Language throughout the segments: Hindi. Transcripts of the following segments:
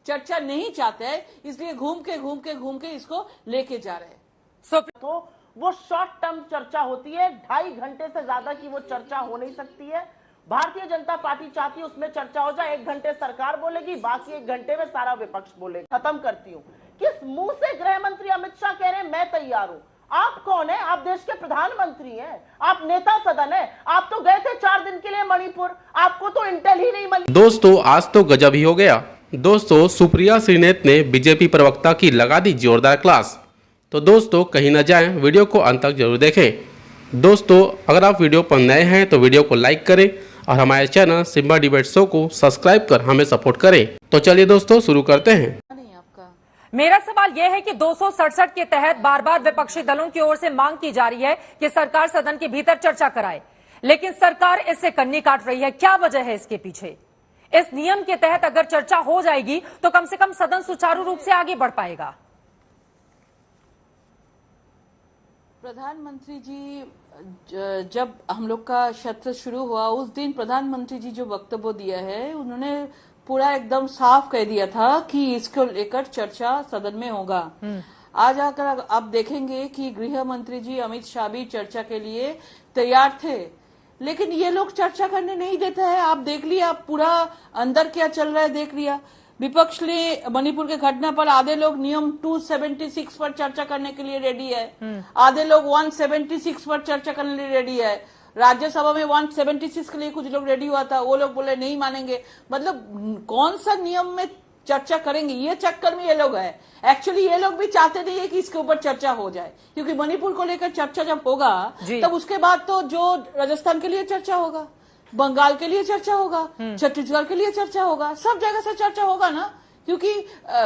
चर्चा नहीं चाहते हैं, इसलिए घूम के इसको लेके जा रहे हैं। तो वो शॉर्ट टर्म चर्चा होती है, 2.5 घंटे से ज्यादा की वो चर्चा हो नहीं सकती है। भारतीय जनता पार्टी चाहती है उसमें चर्चा हो जाए, 1 घंटे सरकार बोलेगी, बाकी 1 घंटे में सारा विपक्ष बोलेगा। खत्म करती हूँ। किस मुंह से गृह मंत्री अमित शाह कह रहे हैं मैं तैयार हूं? आप कौन है? आप देश के प्रधानमंत्री हैं, आप नेता सदन है। आप तो गए थे 4 दिन के लिए मणिपुर, आपको तो इंटेल ही नहीं मिली। दोस्तों आज तो गजब ही हो गया। दोस्तों सुप्रिया श्रीनेत ने बीजेपी प्रवक्ता की लगा दी जोरदार क्लास। तो दोस्तों कहीं न जाएं, वीडियो को अंत तक जरूर देखें। दोस्तों अगर आप वीडियो पर नए हैं तो वीडियो को लाइक करें और हमारे चैनल सिम्बा डिबेट शो को सब्सक्राइब कर हमें सपोर्ट करें। तो चलिए दोस्तों शुरू करते हैं। मेरा सवाल यह है कि 267 के तहत बार बार विपक्षी दलों की ओर से मांग की जा रही है कि सरकार सदन के भीतर चर्चा कराए, लेकिन सरकार इससे कन्नी काट रही है। क्या वजह है इसके पीछे? इस नियम के तहत अगर चर्चा हो जाएगी तो कम से कम सदन सुचारू रूप से आगे बढ़ पाएगा। प्रधानमंत्री जी जब हम लोग का सत्र शुरू हुआ उस दिन प्रधानमंत्री जी जो वक्तव्य दिया है उन्होंने पूरा एकदम साफ कह दिया था कि इसको लेकर चर्चा सदन में होगा। आज आकर आप देखेंगे कि गृह मंत्री जी अमित शाह भी चर्चा के लिए तैयार थे, लेकिन ये लोग चर्चा करने नहीं देते हैं। आप देख लिया पूरा अंदर क्या चल रहा है, देख लिया। विपक्ष ने मणिपुर के घटना पर आधे लोग नियम 276 पर चर्चा करने के लिए रेडी है, आधे लोग 176 पर चर्चा करने के लिए रेडी है। राज्यसभा में 176 के लिए कुछ लोग रेडी हुआ था, वो लोग बोले नहीं मानेंगे। मतलब कौन सा नियम में चर्चा करेंगे, ये चक्कर में ये लोग है। एक्चुअली ये लोग भी चाहते नहीं है कि इसके ऊपर चर्चा हो जाए, क्योंकि मणिपुर को लेकर चर्चा जब होगा तब उसके बाद तो जो राजस्थान के लिए चर्चा होगा, बंगाल के लिए चर्चा होगा, छत्तीसगढ़ के लिए चर्चा होगा, सब जगह से चर्चा होगा ना, क्योंकि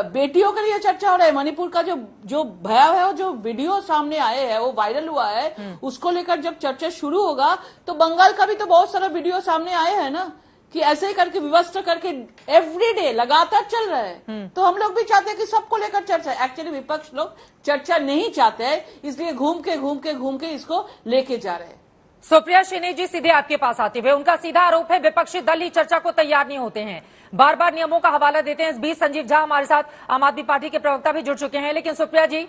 बेटियों के लिए चर्चा हो रहा है। मणिपुर का जो भयावह जो वीडियो सामने आए हैं वो वायरल हुआ है, उसको लेकर जब चर्चा शुरू होगा तो बंगाल का भी तो बहुत सारा वीडियो सामने आए हैं ना, कि ऐसे ही करके व्यवस्था करके एवरीडे लगातार चल रहा है। तो हम लोग भी चाहते हैं कि सबको लेकर चर्चा। एक्चुअली विपक्ष लोग चर्चा नहीं चाहते हैं, इसलिए घूम के इसको लेके जा रहे हैं। सुप्रिया श्रीनेत जी सीधे आपके पास आते हुए उनका सीधा आरोप है विपक्षी दल ही चर्चा को तैयार नहीं होते हैं, बार बार नियमों का हवाला देते हैं। इस बीच संजीव झा हमारे साथ आम आदमी पार्टी के प्रवक्ता भी जुड़ चुके हैं। लेकिन सुप्रिया जी,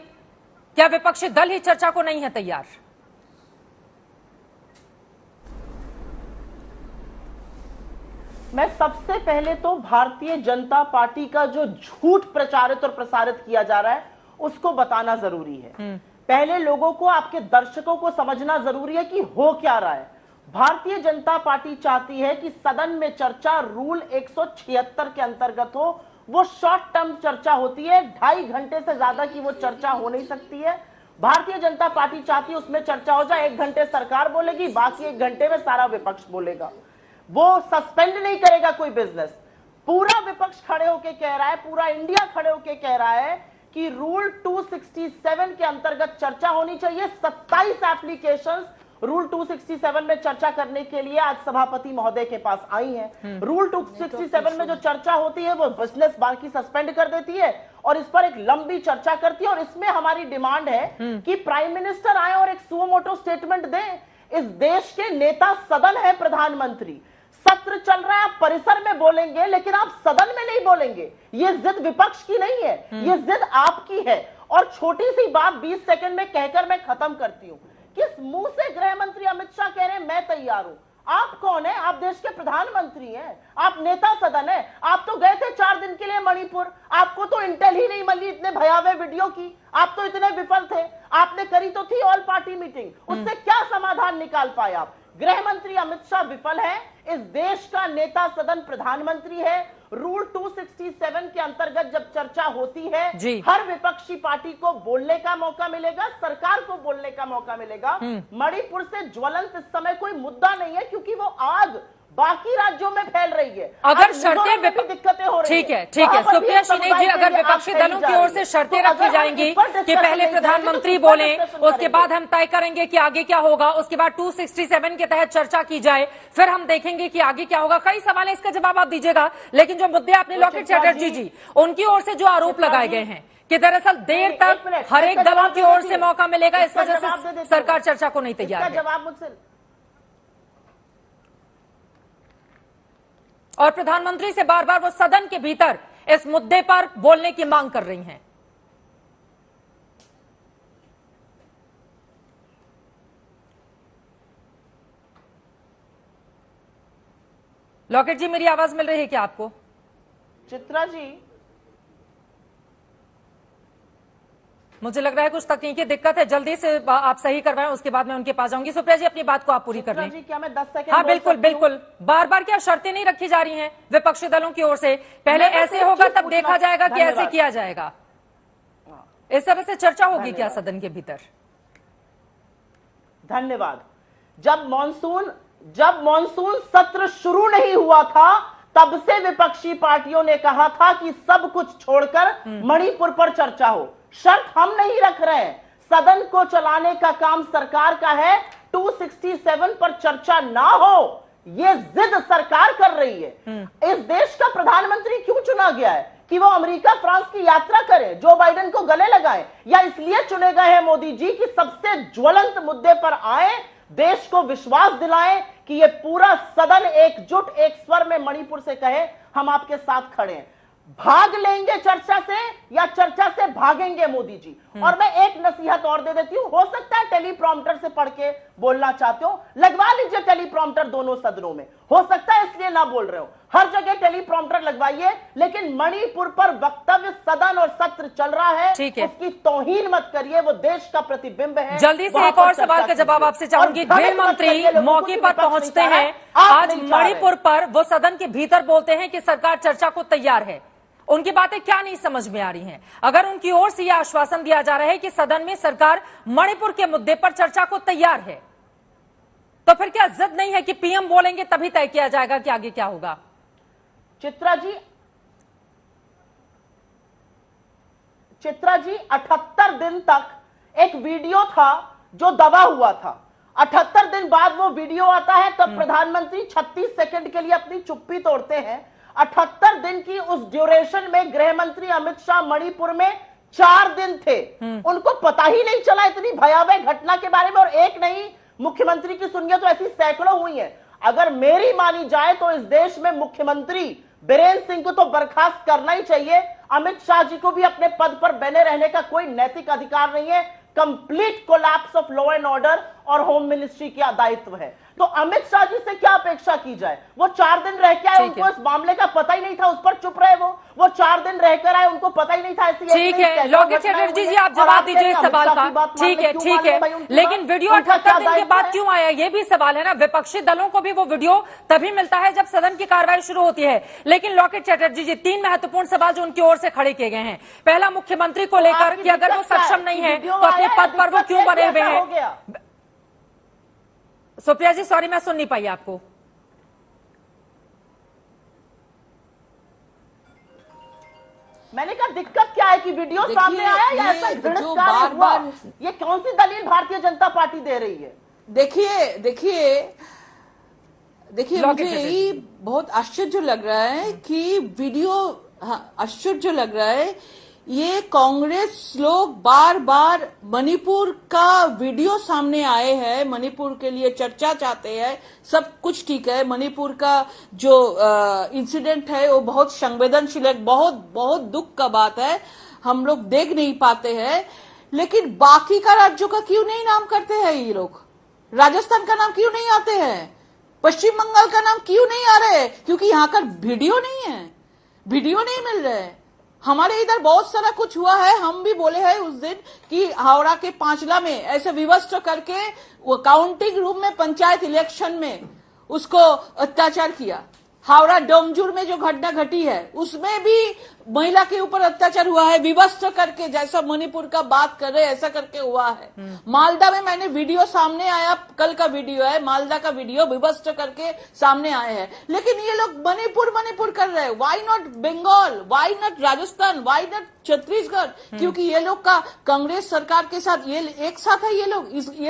क्या विपक्षी दल ही चर्चा को नहीं है तैयार? मैं सबसे पहले तो भारतीय जनता पार्टी का जो झूठ प्रचारित और प्रसारित किया जा रहा है उसको बताना जरूरी है। पहले लोगों को, आपके दर्शकों को समझना जरूरी है कि हो क्या रहा है। भारतीय जनता पार्टी चाहती है कि सदन में चर्चा रूल 176 के अंतर्गत हो। वो शॉर्ट टर्म चर्चा होती है, 2.5 घंटे से ज्यादा की वो चर्चा हो नहीं सकती है। भारतीय जनता पार्टी चाहती है उसमें चर्चा हो जाए, 1 घंटे सरकार बोलेगी, बाकी 1 घंटे में सारा विपक्ष बोलेगा। वो सस्पेंड नहीं करेगा कोई बिजनेस। पूरा विपक्ष खड़े होकर कह रहा है, पूरा इंडिया खड़े होकर कह रहा है कि रूल 267 के अंतर्गत चर्चा होनी चाहिए। 27 एप्लीकेशंस रूल 267 में चर्चा करने के लिए आज सभापति महोदय के पास आई हैं। रूल 267 में जो चर्चा होती है वो बिजनेस बाकी सस्पेंड कर देती है और इस पर एक लंबी चर्चा करती है। और इसमें हमारी डिमांड है कि प्राइम मिनिस्टर आए और एक सुओ मोटो स्टेटमेंट दें। इस देश के नेता सदन है प्रधानमंत्री, सत्र चल रहा है, आप परिसर में बोलेंगे लेकिन आप सदन में नहीं बोलेंगे। ये जिद विपक्ष की नहीं है, ये जिद आपकी है। और छोटी सी बात 20 सेकंड में कहकर मैं खत्म करती हूं। किस मुंह से गृह मंत्री अमित शाह कह रहे हैं मैं तैयार हूं? आप कौन है? आप देश के प्रधानमंत्री हैं, आप नेता सदन है। आप तो गए थे 4 दिन के लिए मणिपुर, आपको तो इंटेल ही नहीं मिली इतने भयावह वीडियो की, आप तो इतने विफल थे। आपने करी तो थी ऑल पार्टी मीटिंग, उससे क्या समाधान निकाल पाए आप? गृह मंत्री अमित शाह विफल है, इस देश का नेता सदन प्रधानमंत्री है। रूल 267 के अंतर्गत जब चर्चा होती है हर विपक्षी पार्टी को बोलने का मौका मिलेगा, सरकार को बोलने का मौका मिलेगा। मणिपुर से ज्वलंत इस समय कोई मुद्दा नहीं है, क्योंकि वो आग बाकी राज्यों में फैल रही है। अगर शर्तें दिक्कतें हो रही ठीक है सुप्रिया श्रीनेत जी, अगर विपक्षी दलों की ओर से शर्तें रखी जाएंगी कि पहले प्रधानमंत्री बोले, उसके बाद हम तय करेंगे कि आगे क्या होगा, उसके बाद 267 के तहत चर्चा की जाए, फिर हम देखेंगे कि आगे क्या होगा। कई सवाल है, इसका जवाब आप दीजिएगा। लेकिन जो मुद्दे आपने लॉकेट चैटर्जी जी उनकी ओर से जो आरोप लगाए गए हैं कि दरअसल देर तक हर एक दलों की ओर से मौका मिलेगा, इस वजह से सरकार चर्चा को नहीं तैयार है। जवाब मुझसे और प्रधानमंत्री से बार बार वो सदन के भीतर इस मुद्दे पर बोलने की मांग कर रही हैं। लॉकेट जी, मेरी आवाज मिल रही है क्या आपको? चित्रा जी, मुझे लग रहा है कुछ तकनीकी दिक्कत है, जल्दी से आप सही करवाएं, उसके बाद मैं उनके पास जाऊंगी। सुप्रिया जी, अपनी बात को आप पूरी कर लें। जी, क्या मैं 10 सेकंड? हाँ बिल्कुल बिल्कुल। बार बार क्या शर्तें नहीं रखी जा रही हैं विपक्षी दलों की ओर से? पहले ऐसे होगा तब देखा जाएगा कि ऐसे किया जाएगा। इस तरह से चर्चा होगी क्या सदन के भीतर? धन्यवाद। जब मॉनसून सत्र शुरू नहीं हुआ था तब से विपक्षी पार्टियों ने कहा था कि सब कुछ छोड़कर मणिपुर पर चर्चा हो। शर्त हम नहीं रख रहे हैं, सदन को चलाने का काम सरकार का है। 267 पर चर्चा ना हो, यह जिद सरकार कर रही है। इस देश का प्रधानमंत्री क्यों चुना गया है? कि वो अमेरिका फ्रांस की यात्रा करें, जो बाइडेन को गले लगाए, या इसलिए चुने गए हैं मोदी जी कि सबसे ज्वलंत मुद्दे पर आए, देश को विश्वास दिलाएं कि ये पूरा सदन एकजुट एक स्वर में मणिपुर से कहे हम आपके साथ खड़े हैं। भाग लेंगे चर्चा से या चर्चा से भागेंगे मोदी जी? और मैं एक नसीहत और दे देती हूं, हो सकता है टेलीप्रॉम्प्टर से पढ़ के बोलना चाहते हो, लगवा लीजिए टेलीप्रॉम्प्टर दोनों सदनों में, हो सकता है इसलिए ना बोल रहे हो। हर जगह टेलीप्रॉम्प्टर लगवाइए, लेकिन मणिपुर पर वक्तव्य सदन और सत्र चल रहा है, उसकी तौहीन मत करिए, वो देश का प्रतिबिंब है। जल्दी से एक और सवाल का जवाब आपसे चाहूंगी। गृह मंत्री मौके पर पहुंचते हैं आज मणिपुर पर, वो सदन के भीतर बोलते हैं कि सरकार चर्चा को तैयार है। उनकी बातें क्या नहीं समझ में आ रही हैं? अगर उनकी ओर से यह आश्वासन दिया जा रहा है कि सदन में सरकार मणिपुर के मुद्दे पर चर्चा को तैयार है, तो फिर क्या जिद नहीं है कि पीएम बोलेंगे तभी तय किया जाएगा कि आगे क्या होगा? चित्रा जी 78 दिन तक एक वीडियो था जो दबा हुआ था। 78 दिन बाद वो वीडियो आता है तब प्रधानमंत्री 36 सेकंड के लिए अपनी चुप्पी तोड़ते हैं। 78 दिन की उस ड्यूरेशन में गृह मंत्री अमित शाह मणिपुर में 4 दिन थे। उनको पता ही नहीं चला इतनी भयावह घटना के बारे में। और एक नहीं, मुख्यमंत्री की सुनिए तो ऐसी सैकड़ों हुई है। अगर मेरी मानी जाए तो इस देश में मुख्यमंत्री बीरेन्द्र सिंह को तो बर्खास्त करना ही चाहिए। अमित शाह जी को भी अपने पद पर बने रहने का कोई नैतिक अधिकार नहीं है। Complete collapse of law and order और होम मिनिस्ट्री का दायित्व है। तो अमित शाह जी से क्या अपेक्षा की जाए? वो 4 दिन रह के आए, उनको इस मामले का पता ही नहीं था, उस पर चुप रहे। वो 4 दिन रहकर आए, उनको पता ही नहीं था। ऐसी ठीक है लॉकेट चैटर्जी जी, आप जवाब दीजिए इस सवाल का। ठीक है, लेकिन वीडियो 78 दिन के बाद क्यों आया, ये भी सवाल है ना। विपक्षी दलों को भी वो वीडियो तभी मिलता है जब सदन की कार्रवाई शुरू होती है। लेकिन लॉकेट चैटर्जी जी, 3 महत्वपूर्ण सवाल जो उनकी ओर से खड़े किए गए हैं। पहला, मुख्यमंत्री को लेकर कि अगर वो सक्षम नहीं है तो अपने पद पर वो क्यों बने हुए हैं? सुप्रिया जी सॉरी, मैं सुन नहीं पाई आपको। मैंने कहा दिक्कत क्या है कि वीडियो सामने आया या ऐसा घृणित कार्य हुआ? ये कौन सी दलील भारतीय जनता पार्टी दे रही है? देखिए मुझे यही बहुत आश्चर्य लग रहा है कि वीडियो, आश्चर्य लग रहा है ये कांग्रेस लोग बार बार मणिपुर का वीडियो सामने आए हैं, मणिपुर के लिए चर्चा चाहते हैं, सब कुछ ठीक है। मणिपुर का जो इंसिडेंट है वो बहुत संवेदनशील है, बहुत बहुत दुख का बात है, हम लोग देख नहीं पाते हैं। लेकिन बाकी का राज्यों का क्यों नहीं नाम करते हैं ये लोग? राजस्थान का नाम क्यों नहीं आते हैं? पश्चिम बंगाल का नाम क्यों नहीं आ रहे? क्योंकि यहाँ का वीडियो नहीं है, वीडियो नहीं मिल रहे। हमारे इधर बहुत सारा कुछ हुआ है, हम भी बोले हैं उस दिन कि हावड़ा के पांचला में ऐसे विवस्त्र करके वो काउंटिंग रूम में पंचायत इलेक्शन में उसको अत्याचार किया। हावड़ा डोमजूर में जो घटना घटी है उसमें भी महिला के ऊपर अत्याचार हुआ है, विवस्त्र करके, जैसा मणिपुर का बात कर रहे ऐसा करके हुआ है। मालदा में मैंने वीडियो सामने आया, कल का वीडियो है, मालदा का वीडियो विवस्त्र करके सामने आए हैं। लेकिन ये लोग मणिपुर कर रहे हैं। Why not Bengal, why not Rajasthan, why not Chhattisgarh? क्योंकि ये लोग का कांग्रेस सरकार के साथ ये एक साथ है, ये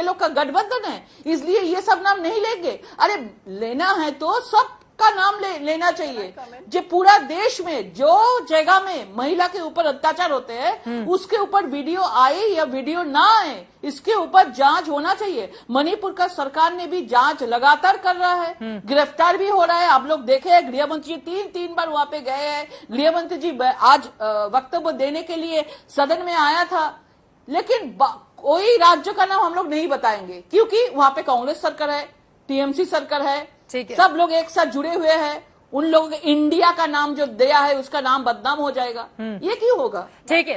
लोग का गठबंधन है, इसलिए ये सब नाम नहीं लेंगे। अरे लेना है तो सब का नाम लेना चाहिए। जो पूरा देश में जो जगह में महिला के ऊपर अत्याचार होते हैं उसके ऊपर वीडियो आए या वीडियो ना आए, इसके ऊपर जांच होना चाहिए। मणिपुर का सरकार ने भी जांच लगातार कर रहा है, गिरफ्तार भी हो रहा है। आप लोग देखे हैं, गृह मंत्री जी तीन बार वहां पे गए हैं। गृह मंत्री जी आज वक्तव्य देने के लिए सदन में आया था, लेकिन कोई राज्य का नाम हम लोग नहीं बताएंगे क्योंकि वहां पे कांग्रेस सरकार है, टीएमसी सरकार है, सब लोग एक साथ जुड़े हुए हैं। उन लोगों के इंडिया का नाम जो दिया है उसका नाम बदनाम हो जाएगा, ये क्यों होगा? ठीक है।